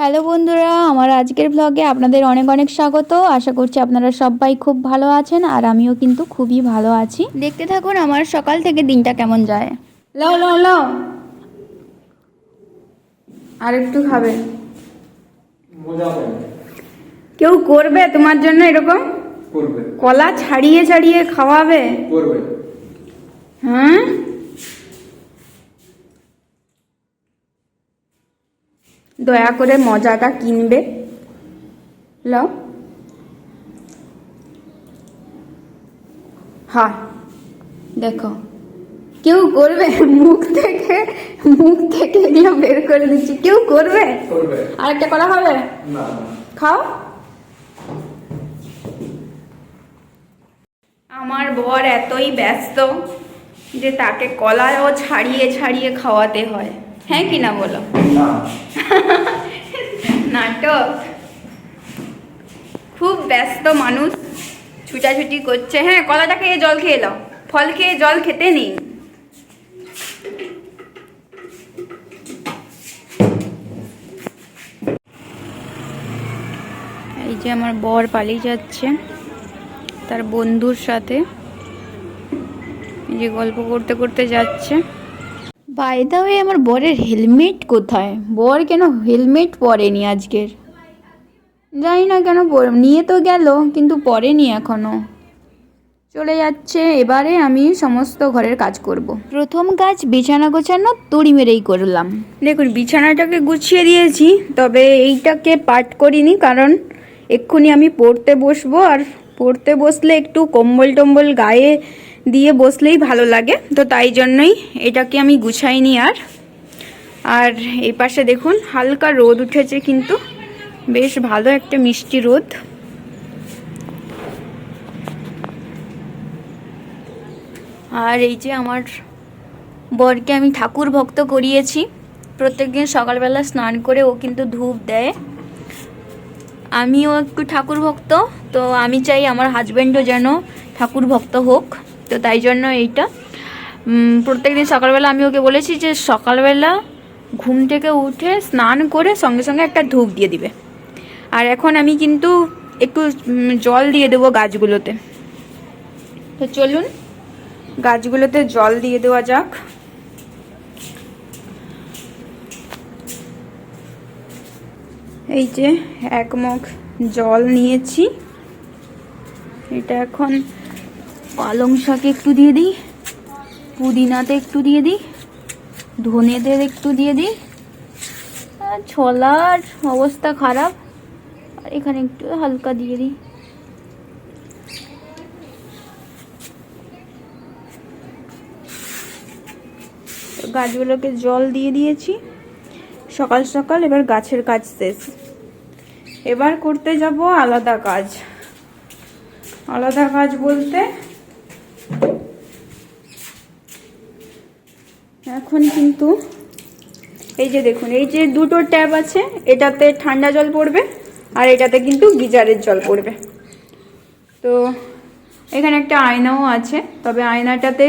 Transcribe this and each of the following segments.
Hello বন্ধুরা, আমার আজকের ব্লগে আপনাদের অনেক অনেক স্বাগত। আশা করছি আপনারা সবাই খুব ভালো আছেন, আর আমিও কিন্তু খুবই ভালো আছি। দেখতে থাকুন আমার সকাল থেকে দিনটা কেমন যায়। লাও লাও লাও, আর একটু খাবে? কেউ করবে তোমার জন্য এরকম? করবে, কলা ছাড়িয়ে ছাড়িয়ে খাওয়াবে? করবে। হ্যাঁ, দয়া করে মজাটা কিনবে। লাও। হ্যাঁ, দেখো কেউ করবে? মুখ থেকে এগুলো বের করে দিচ্ছি, কেউ করবে? আরেকটা কলা হবে? খাও। আমার বর এতই ব্যস্ত যে তাকে কলাও ছাড়িয়ে ছাড়িয়ে খাওয়াতে হয়, হ্যাঁ কি না বলো? নাটক। খুব ব্যস্ত মানুষ, ছুটাছুটি করছে। হ্যাঁ, কলাটা খেয়ে জল খেয়ে নাও, ফল খেয়ে জল খেতে নেই। এই যে আমার বর পালিয়ে যাচ্ছে তার বন্ধুর সাথে, এই যে গল্প করতে করতে যাচ্ছে। বাই দা ওয়ে, আমার বরের হেলমেট কোথায়? বর কেন হেলমেট পরেনি আজকের? জানি না কেন, নিয়ে তো গেল কিন্তু পরেনি এখনো, চলে যাচ্ছে। এবারে আমি সমস্ত ঘরের কাজ করব। প্রথম কাজ বিছানা গোছানো তড়ি মেরেই করলাম। দেখুন, বিছানাটাকে গুছিয়ে দিয়েছি, তবে এইটাকে পাট করিনি, কারণ এক্ষুনি আমি পড়তে বসবো, আর পড়তে বসলে একটু কম্বল টম্বল গায়ে দিয়ে বসলেই ভালো লাগে, তো তাই জন্যই এটাকে আমি গুছাইনি। আর এই পাশে দেখুন হালকা রোদ উঠেছে, কিন্তু বেশ ভালো একটা মিষ্টি রোদ। আর এই যে আমার বরকে আমি ঠাকুর ভক্ত করিয়েছি। প্রত্যেকদিন সকালবেলা স্নান করে ও কিন্তু ধূপ দেয়। আমিও একটু ঠাকুর ভক্ত, তো আমি চাই আমার হাজব্যান্ডও যেন ঠাকুর ভক্ত হোক, তো তাই জন্য এইটা প্রত্যেকদিন সকালবেলা আমি ওকে বলেছি যে সকালবেলা ঘুম থেকে উঠে স্নান করে সঙ্গে সঙ্গে একটা ধূপ দিয়ে দিবে। আর এখন আমি কিন্তু একটু জল দিয়ে দেবো গাছগুলোতে, তো চলুন গাছগুলোতে জল দিয়ে দেওয়া যাক। এই যে 1 মগ জল নিয়েছি, এটা এখন পালং শাকে একটু দিয়ে দিই, পুদিনাতে একটু দিয়ে দিই, ধনেতে একটু দিয়ে দিই, আর ছোলার অবস্থা খারাপ, আর এখানে একটু হালকা দিয়ে দিই। গাছগুলোকে জল দিয়ে দিয়েছি সকাল সকাল। এবার গাছের কাজ শেষ, এবার করতে যাব আলাদা কাজ। আলাদা কাজ বলতে এখন কিন্তু এই যে দেখুন, এই যে দুটো ট্যাপ আছে, এটাতে ঠান্ডা জল পড়বে আর এটাতে কিন্তু গিজারের জল পড়বে। তো এখানে একটা আয়নাও আছে, তবে আয়নাটাতে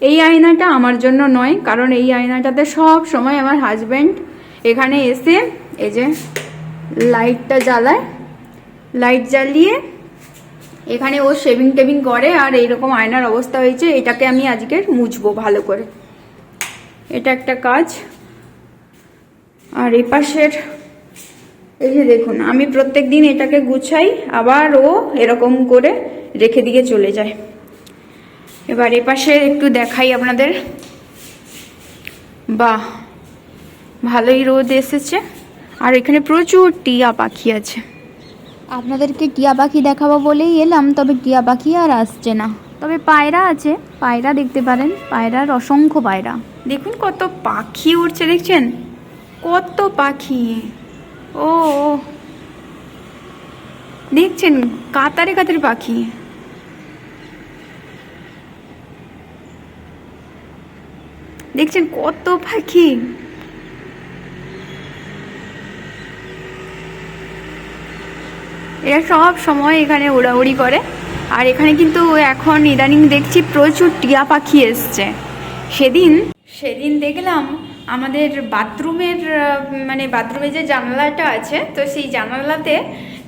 এই আয়নাটা আমার জন্য নয়, কারণ এই আয়নাটাতে সব সময় আমার হাজব্যান্ড এখানে এসে এই যে লাইটটা জ্বালায়, লাইট জ্বালিয়ে এখানে ও শেভিং টেভিং করে। আর এইরকম আয়নার অবস্থা হয়েছে, এটাকে আমি আজকে মুছবো ভালো করে, এটা একটা কাজ। আর এই পাশের এই যে দেখুন, আমি প্রত্যেক দিন এটাকে গুছাই, আবার ও এরকম করে রেখে দিয়ে চলে যায়। এবার এ পাশে একটু দেখাই আপনাদের। বাহ, ভালোই রোদ এসেছে, আর এখানে প্রচুর টিয়া পাখি আছে। আপনাদেরকে টিয়া পাখি দেখাবো বলেই এলাম, তবে টিয়া পাখি আর আসছে না, তবে পায়রা আছে, পায়রা দেখতে পারেন, পায়রার অসংখ্য পায়রা। দেখুন কত পাখি উড়ছে, দেখছেন কত পাখি। ও দেখছেন কাতারে কাতারে পাখি। দেখছেন কত পাখি। এরা সব সময় এখানে উড়াউড়ি করে। আর এখানে কিন্তু এখন ইদানিং দেখছি প্রচুর টিয়া পাখি এসছে। সেদিন দেখলাম আমাদের বাথরুমের মানে বাথরুমে যে জানালাটা আছে, তো সেই জানালাতে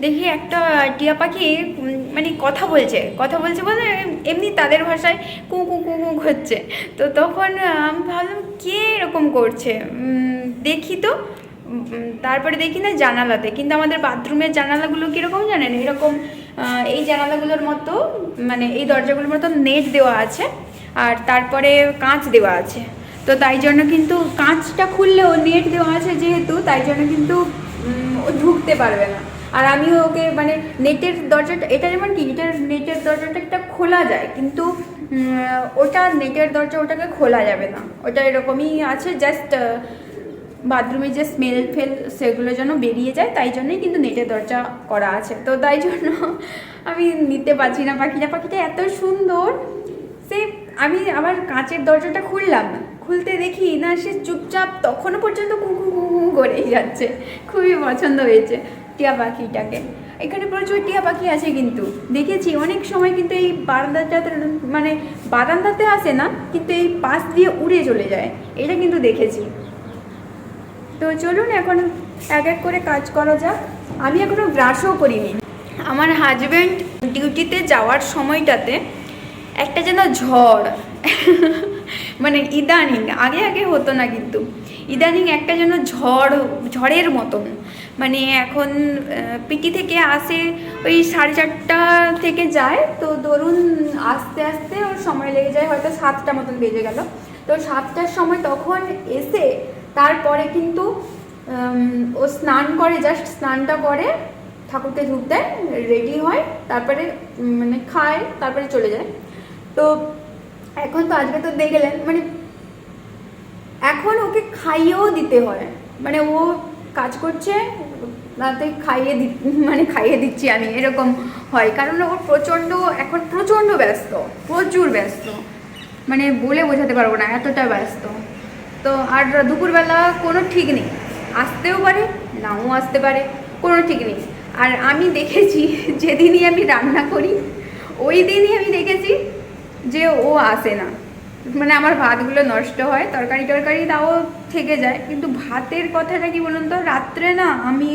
দেখি একটা টিয়া পাখি মানে কথা বলছে বলে এমনি তাদের ভাষায় কু কু কু কু করছে। তো তখন আমি ভাবলাম কে এরকম করছে, দেখি তো তারপরে দেখি না জানালাতে, কিন্তু আমাদের বাথরুমের জানালাগুলো কীরকম জানেন, এরকম এই জানালাগুলোর মতো মানে এই দরজাগুলোর মতো নেট দেওয়া আছে আর তারপরে কাঁচ দেওয়া আছে। তো তাই জন্য কিন্তু কাঁচটা খুললেও নেট দেওয়া আছে যেহেতু, তাই জন্য কিন্তু ও ঢুকতে পারবে না। আর আমিও ওকে মানে নেটের দরজাটা, এটা যেমন কি এটার নেটের দরজাটা একটা খোলা যায়, কিন্তু ওটা নেটের দরজা ওটাকে খোলা যাবে না, ওটা এরকমই আছে জাস্ট বাথরুমে যে স্মেল ফেল সেগুলো যেন বেরিয়ে যায়, তাই জন্যই কিন্তু নেটের দরজা করা আছে। তো তাই জন্য আমি নিতে পারছি না পাখিটা এত সুন্দর। সে আমি আবার কাঁচের দরজাটা খুললাম, খুলতে দেখি না সে চুপচাপ তখনও পর্যন্ত কু কু কু কু করেই যাচ্ছে। খুবই পছন্দ হয়েছে টিয়া পাখিটাকে। এখানে প্রচুর টিয়া পাখি আছে, কিন্তু দেখেছি অনেক সময় কিন্তু এই বারান্দাটাতে মানে বারান্দাতে আসে না, কিন্তু এই পাশ দিয়ে উড়ে চলে যায়, এটা কিন্তু দেখেছি। তো চলুন এখন এক এক করে কাজ করা যাক। আমি এখনও ব্রাশও করিনি। আমার হাজব্যান্ড ডিউটিতে যাওয়ার সময়টাতে একটা যেন ঝড় মানে ইদানিং, আগে হতো না কিন্তু ইদানিং একটা যেন ঝড়ের মতন, মানে এখন পিটি থেকে আসে ওই 4:30 থেকে যায়, তো ধরুন আস্তে আস্তে ওর সময় লেগে যায় হয়তো 7টা মতন বেজে গেল। তো 7টার সময় তখন এসে তারপরে কিন্তু ও স্নান করে, জাস্ট স্নানটা করে ঠাকুরকে ধূপ দেয়, রেডি হয়, তারপরে মানে খায়, তারপরে চলে যায়। তো এখন তো আজকে তো দেখলেন মানে এখন ওকে খাইয়েও দিতে হয়, মানে ও কাজ করছে রাতে খাইয়ে দিচ্ছি আমি, এরকম হয়। কারণ ওর এখন প্রচণ্ড ব্যস্ত, প্রচুর ব্যস্ত, মানে বলে বোঝাতে পারবো না, এতটা ব্যস্ত। তো আর দুপুরবেলা কোনো ঠিক নেই, আসতেও পারে নাও আসতে পারে, কোনো ঠিক নেই। আর আমি দেখেছি যেদিনই আমি রান্না করি ওই দিনই আমি দেখেছি যে ও আসে না, মানে আমার ভাতগুলো নষ্ট হয়, তরকারি তাও থেকে যায়, কিন্তু ভাতের কথাটা কি বলুন তো, রাত্রে না আমি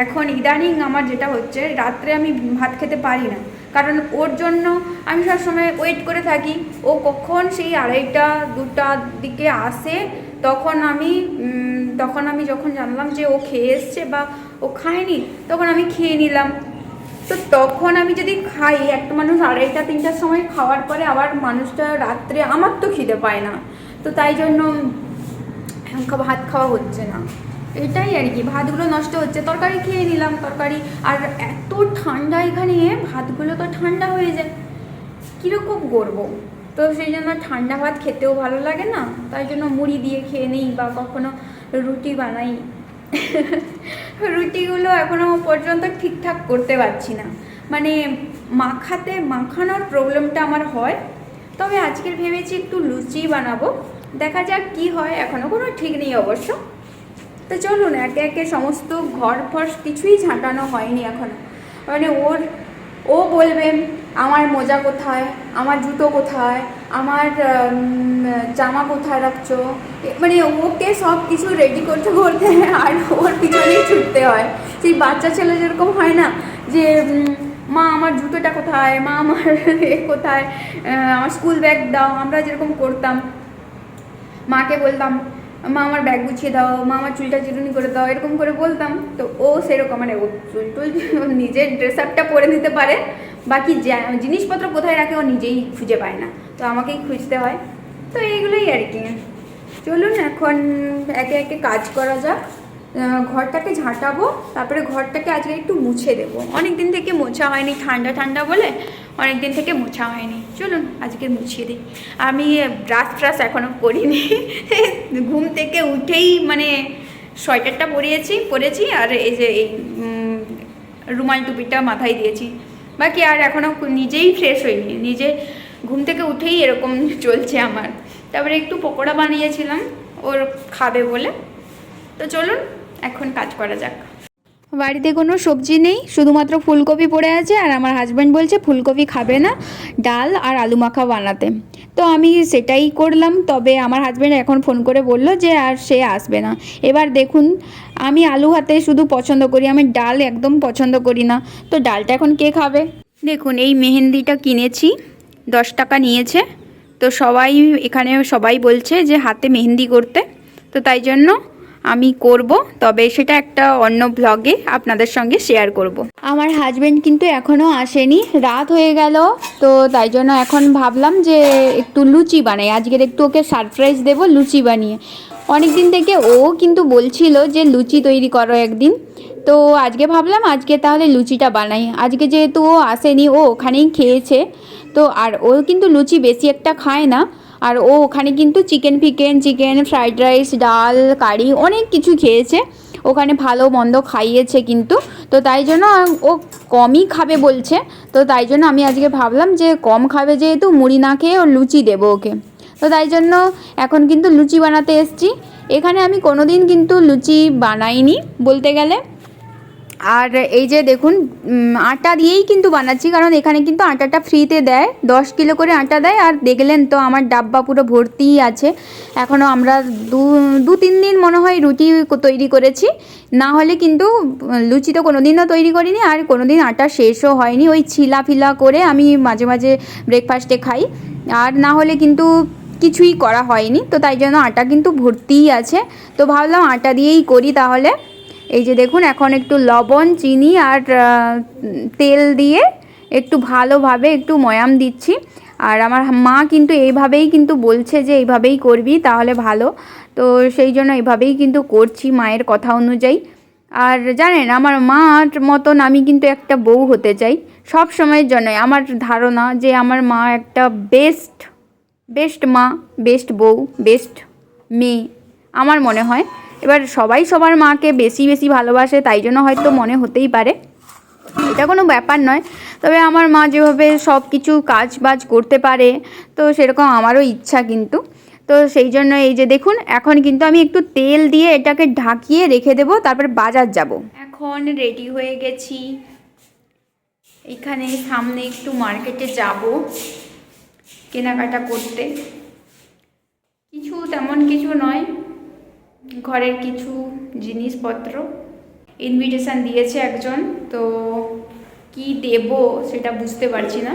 এখন ইদানিং আমার যেটা হচ্ছে রাত্রে আমি ভাত খেতে পারি না, কারণ ওর জন্য আমি সবসময় ওয়েট করে থাকি, ও কখন সেই 2:30-2টার দিকে আসে, তখন আমি যখন জানলাম যে ও খেয়ে এসছে বা ও খায়নি, তখন আমি খেয়ে নিলাম। তো তখন আমি যদি খাই, একটা মানুষ 2:30-3টার সময় খাওয়ার পরে আবার মানুষটা রাত্রে, আমার তো খিদে পায় না, তো তাই জন্য ভাত খাওয়া হচ্ছে না, এটাই আর কি, ভাতগুলো নষ্ট হচ্ছে। তরকারি খেয়ে নিলাম, তরকারি আর এত ঠান্ডা এখানে, ভাতগুলো তো ঠান্ডা হয়ে যায়, কীরকম করবো? তো সেই জন্য ঠান্ডা ভাত খেতেও ভালো লাগে না, তাই জন্য মুড়ি দিয়ে খেয়ে নিই বা কখনো রুটি বানাই। রুটিগুলো এখনও পর্যন্ত ঠিকঠাক করতে পারছি না, মানে মাখানোর প্রবলেমটা আমার হয়। তবে আজকের ভেবেছি একটু লুচি বানাবো, দেখা যাক কি হয়, এখনও কোনো ঠিক নেই অবশ্য। তো চলুন একে একে সমস্ত ঘর কিছুই ঝাঁটানো হয়নি এখনও, মানে ও বলবে আমার মোজা কোথায়, আমার জুতো কোথায়, আমার জামা কোথায় রাখছো, মানে ওকে সব কিছু রেডি করতে করতে আর ওর পিছনেই ছুটতে হয়। সেই বাচ্চা ছেলে যেরকম হয় না যে মা আমার জুতোটা কোথায়, মা আমার কোথায়, আমার স্কুল ব্যাগ দাও, আমরা যেরকম করতাম, মাকে বলতাম মা আমার ব্যাগ গুছিয়ে দাও, মা আমার চুলটা চিরুনি করে দাও, এরকম করে বলতাম। তো ও সেরকম মানে ও চুল নিজের ড্রেস আপটা পরে নিতে পারে, বাকি জিনিসপত্র কোথায় রাখে ও নিজেই খুঁজে পায় না, তো আমাকেই খুঁজতে হয়। তো এইগুলোই আর কি। চলুন এখন একে একে কাজ করা যাক। ঘরটাকে ঝাঁটাবো, তারপরে ঘরটাকে আজকে একটু মুছে দেবো, অনেক দিন থেকে মোছা হয়নি, ঠান্ডা বলে অনেক দিন থেকে মোছা হয়নি। চলুন আজকে মুছিয়ে দিই। আমি ব্রাশ এখনও করিনি, ঘুম থেকে উঠেই মানে সোয়েটারটা পরেছি আর এই যে এই রুমাল টুপিটা মাথায় দিয়েছি, বাকি আর এখনও নিজেই ফ্রেশ হইনি, নিজে ঘুম থেকে উঠেই এরকম চলছে আমার। তারপরে একটু পকোড়া বানিয়েছিলাম ওর খাবে বলে। তো চলুন এখন কাজ করা যাক। বাড়িতে কোনো সবজি নেই, শুধুমাত্র ফুলকপি পড়ে আছে, আর আমার হাজব্যান্ড বলছে ফুলকপি খাবে না, ডাল আর আলু মাখা বানাতে। তো আমি সেটাই করলাম। তবে আমার হাজব্যান্ড এখন ফোন করে বলল যে আর সে আসবে না। এবার দেখুন, আমি আলু ভাতে শুধু পছন্দ করি, আমি ডাল একদম পছন্দ করি না। তো ডালটা এখন কে খাবে? দেখুন, এই মেহেন্দিটা কিনেছি, 10 টাকা নিয়েছে। তো সবাই এখানে সবাই বলছে যে হাতে মেহেন্দি করতে, তো তাই জন্য আমি করব, তবে সেটা একটা অন্য ব্লগে আপনাদের সঙ্গে শেয়ার করব। আমার হাজব্যান্ড কিন্তু এখনও আসেনি, রাত হয়ে গেল। তো তাই জন্য এখন ভাবলাম যে একটু লুচি বানাই, আজকের একটু ওকে সারপ্রাইজ দেব লুচি বানিয়ে। অনেক দিন থেকে ও কিন্তু বলছিল যে লুচি তৈরি করো একদিন। তো আজকে ভাবলাম আজকে তাহলে লুচিটা বানাই। আজকে যেহেতু ও আসেনি, ও ওখানেই খেয়েছে। তো আর ও কিন্তু লুচি বেশি একটা খায় না। আর ও ওখানে কিন্তু চিকেন ফ্রাইড রাইস, ডাল, কারি অনেক কিছু খেয়েছে। ওখানে ভালো মন্দ খাইয়েছে কিন্তু। তো তাই জন্য ও কমই খাবে বলছে। তো তাই জন্য আমি আজকে ভাবলাম যে কম খাবে যেহেতু, মুড়ি না খেয়ে ও লুচি দেবো ওকে। তো তাই জন্য এখন কিন্তু লুচি বানাতে এসেছি। এখানে আমি কোনো দিন কিন্তু লুচি বানাইনি বলতে গেলে। আর এই যে দেখুন, আটা দিয়েই কিন্তু বানাচ্ছি, কারণ এখানে কিন্তু আটাটা ফ্রিতে দেয়, 10 কিলো করে আটা দেয়। আর দেখলেন তো আমার ডাব্বা পুরো ভর্তিই আছে। এখনও আমরা দু তিন দিন মনে হয় রুটি তৈরি করেছি, না হলে কিন্তু লুচি তো কোনো দিনও তৈরি করিনি। আর কোনো দিন আটা শেষও হয়নি, ওই ছিলা ফিলা করে আমি মাঝে মাঝে ব্রেকফাস্টে খাই, আর না হলে কিন্তু কিছুই করা হয়নি। তো তাই জন্য আটা কিন্তু ভর্তিই আছে। তো ভাবলাম আটা দিয়েই করি তাহলে। এই যে দেখুন, এখন একটু লবণ, চিনি আর তেল দিয়ে একটু ভালোভাবে একটু ময়াম দিচ্ছি। আর আমার মা কিন্তু এইভাবেই কিন্তু বলছে যে এইভাবেই করবি তাহলে ভালো। তো সেই জন্য এইভাবেই কিন্তু করছি মায়ের কথা অনুযায়ী। আর জানেন, আমার মার মতন আমি কিন্তু একটা বউ হতে চাই সব সময়ের জন্যই। আমার ধারণা যে আমার মা একটা বেস্ট মা, বেস্ট বউ, বেস্ট মেয়ে আমার মনে হয়। এবার সবাই সবার মাকে বেশি বেশি ভালোবাসে, তাই জন্য হয়তো মনে হতেই পারে, এটা কোনো ব্যাপার নয়। তবে আমার মা যেভাবে সব কিছু কাজ বাজ করতে পারে, তো সেরকম আমারও ইচ্ছা কিন্তু। তো সেই জন্য এই যে দেখুন, এখন কিন্তু আমি একটু তেল দিয়ে এটাকে ঢাকিয়ে রেখে দেবো, তারপর বাজার যাব। এখন রেডি হয়ে গেছি, এখানে সামনে একটু মার্কেটে যাব কেনাকাটা করতে। কিছু তেমন কিছু নয়, ঘরের কিছু জিনিসপত্র। ইনভিটেশান দিয়েছে একজন, তো কি দেব সেটা বুঝতে পারছি না।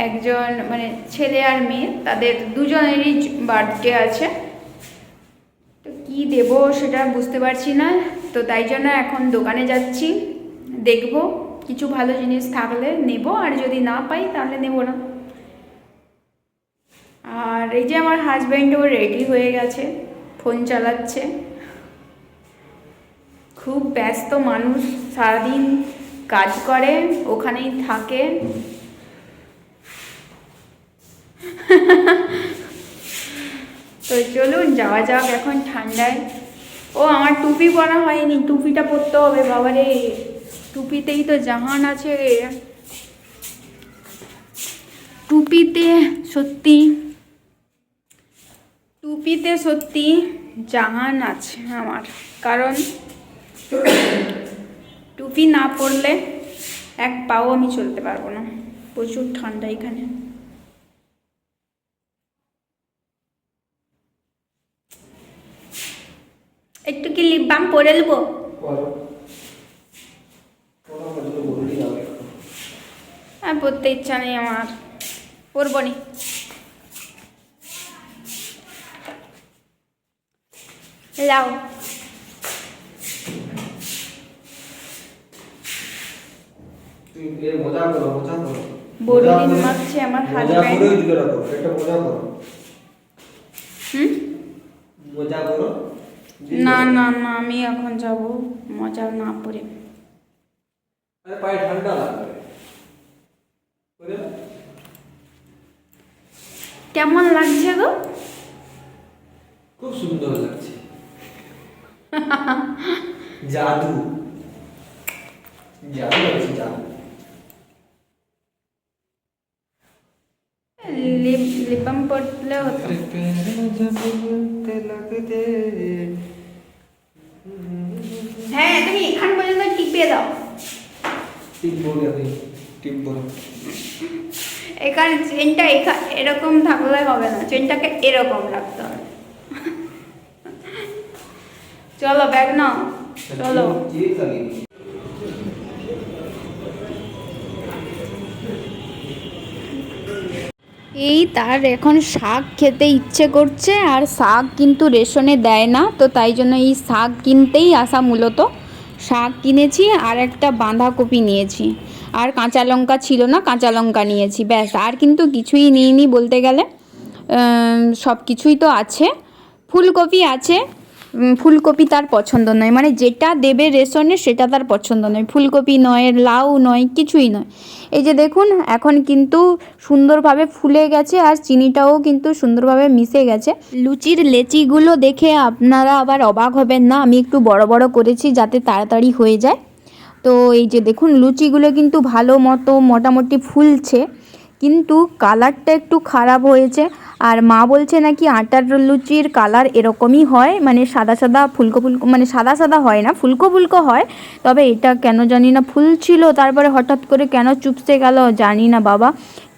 একজন মানে ছেলে আর মেয়ে, তাদের দুজনেরই বার্থডে আছে, তো কি দেব সেটা বুঝতে পারছি না। তো তাই জন্য এখন দোকানে যাচ্ছি, দেখব কিছু ভালো জিনিস থাকলে নেব, আর যদি না পাই তাহলে নেব না। আর এই যে আমার হাজব্যান্ডও রেডি হয়ে গেছে, ফোন চালাচ্ছে। খুব ব্যস্ত মানুষ, সারাদিন কাজ করে, ওখানেই থাকে। তো চলুন যাওয়া যাক এখন ঠান্ডায়। ও আমার টুপি পরা হয়নি, টুপিটা পরতে হবে বাবারে, টুপিতেই তো জাহান আছে। টুপিতে সত্যি জাহান আছে আমার, কারণ টুপি না পরলে এক পাও আমি চলতে পারবো না, প্রচুর ঠান্ডা এখানে। একটু কি লিপ বাম পরে দেবো? আর পরতে ইচ্ছা নেই আমার, পরবো নি। লাও বড়দিন মারছে আমার হাজব্যান্ড। না না না, আমি এখন যাব মজা না পরে। কেমন লাগছে গো? খুব সুন্দর লাগছে। জাদু জাদু লাগছে, জাদু। লিপ বাম পরলে হতো। হ্যাঁ, তুমি এখান পর্যন্ত টিপিয়ে দাও। টিপ বলে আমি টিপ বলে এখানে চেনটা এরকম থাকলে হবে না, চেনটাকে এরকম রাখতে হবে। চলো ব্যাগ নাও, চলো। এই তার এখন শাক খেতে ইচ্ছে করছে, আর শাক কিন্তু রেশনে দেয় না, তো তাই জন্য এই শাক কিনতেই আসা মূলত। শাক কিনেছি আর একটা বাঁধাকপি নিয়েছি, আর কাঁচা লঙ্কা ছিল না, কাঁচা লঙ্কা নিয়েছি, ব্যাস। আর কিন্তু কিছুই নিইনি বলতে গেলে, সব কিছুই তো আছে। ফুলকপি আছে, ফুলকপি তার পছন্দ নয়, মানে যেটা দেবে রেশনে সেটা তার পছন্দ নয়। ফুলকপি নয়, লাউ নয়, কিছুই নয়। এই যে দেখুন এখন কিন্তু সুন্দরভাবে ফুলে গেছে, আর চিনিটাও কিন্তু সুন্দরভাবে মিশে গেছে। লুচির লেচিগুলো দেখে আপনারা আবার অবাক হবেন না, আমি একটু বড় বড় করেছি যাতে তাড়াতাড়ি হয়ে যায়। তো এই যে দেখুন লুচিগুলো কিন্তু ভালো মতো মোটামুটি ফুলছে, কিন্তু কালারটা একটু খারাপ হয়েছে। আর মা বলছে নাকি আটার লুচির কালার এরকমই হয়, মানে সাদা সাদা ফুলকো ফুলকো, মানে সাদা সাদা হয় না, ফুলকো ফুলকো হয়। তবে এটা কেন জানি না ফুলছিল, তারপরে হঠাৎ করে কেন চুপসে গেল জানি না বাবা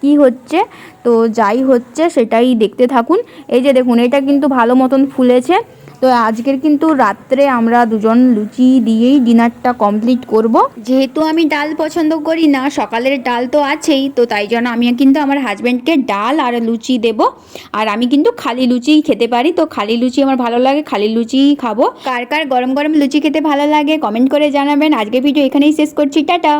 কি হচ্ছে। তো যাই হচ্ছে সেটাই দেখতে থাকুন। এই যে দেখুন এটা কিন্তু ভালো মতন ফুলেছে। তো আজকের কিন্তু রাত্রে আমরা দুজন লুচি দিয়েই ডিনারটা কমপ্লিট করব। যেহেতু আমি ডাল পছন্দ করি না, সকালের ডাল তো আছেই, তো তাই জন্য আমি কিন্তু আমার হাজব্যান্ডকে ডাল আর লুচি দেব। আর আমি কিন্তু খালি লুচিই খেতে পারি, তো খালি লুচি আমার ভালো লাগে, খালি লুচিই খাবো। কার কার গরম গরম লুচি খেতে ভালো লাগে কমেন্ট করে জানাবেন। আজকের ভিডিও এখানেই শেষ করছি, টাটা।